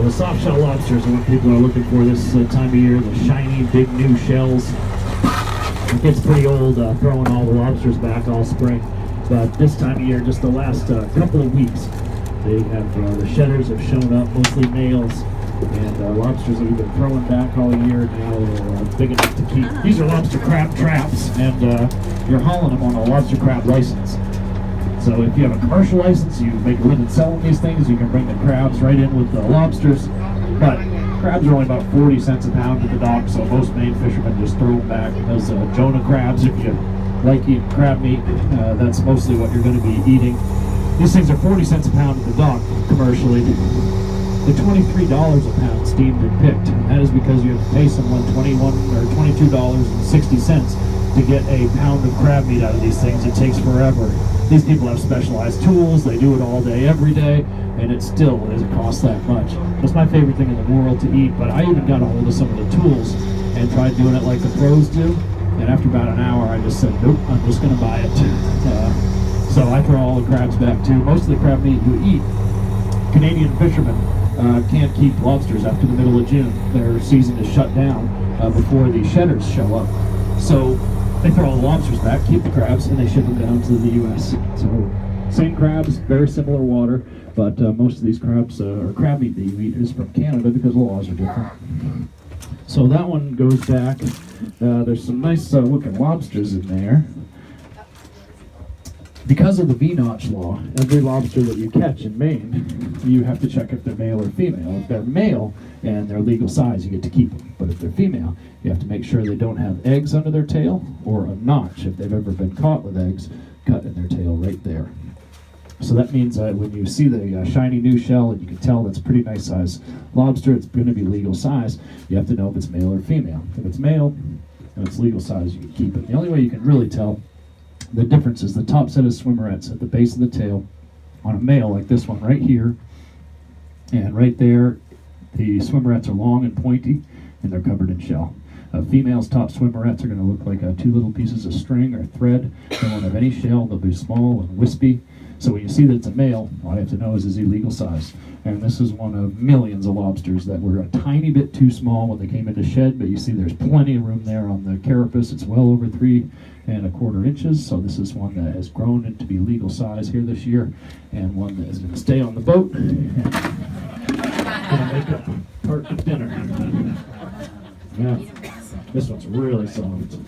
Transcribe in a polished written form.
The soft shell lobsters are what people are looking for this time of year. The shiny, big new shells. It gets pretty old throwing all the lobsters back all spring, but this time of year, just the last couple of weeks, they have the shedders have shown up, mostly males, and lobsters that we've been throwing back all year now are big enough to keep. These are lobster crab traps, and you're hauling them on a lobster crab license. So if you have a commercial license, you make a living selling these things, you can bring the crabs right in with the lobsters. But crabs are only about 40 cents a pound at the dock, so most Maine fishermen just throw them back. Those Jonah crabs, if you like eating crab meat, that's mostly what you're going to be eating. These things are 40 cents a pound at the dock commercially. They're $23 a pound steamed and picked. And that is because you have to pay someone $21 or $22.60 to get a pound of crab meat out of these things. It takes forever. These people have specialized tools. They do it all day, every day, and it still doesn't cost that much. It's my favorite thing in the world to eat, but I even got a hold of some of the tools and tried doing it like the pros do. And after about an hour, I just said, nope, I'm just going to buy it. So I throw all the crabs back too. Most of the crab meat you eat, Canadian fishermen can't keep lobsters after the middle of June. Their season is shut down before the shedders show up. So they throw all the lobsters back, keep the crabs, and they ship them down to the U.S. So same crabs, very similar water, but most of these crabs or crab meat that you eat is from Canada because the laws are different. So that one goes back. There's some nice looking lobsters in there. Because of the V-notch law, every lobster that you catch in Maine, you have to check if they're male or female. If they're male and they're legal size, you get to keep them. But if they're female, you have to make sure they don't have eggs under their tail or a notch, if they've ever been caught with eggs, cut in their tail right there. So that means when you see the shiny new shell and you can tell that's a pretty nice size lobster, it's going to be legal size. You have to know if it's male or female. If it's male and it's legal size, you can keep it. The only way you can really tell the difference is the top set of swimmerets at the base of the tail on a male like this one right here and right there. The swimmerets are long and pointy and they're covered in shell. Female's top swimmerets are going to look like two little pieces of string or thread. They won't have any shell. They'll be small and wispy. So when you see that it's a male, all you have to know is he legal size. And this is one of millions of lobsters that were a tiny bit too small when they came into shed, but you see there's plenty of room there on the carapace. It's well over 3¼ inches, so this is one that has grown into be legal size here this year, and one that is going to stay on the boat and going to make up part of dinner. Yeah, this one's really soft.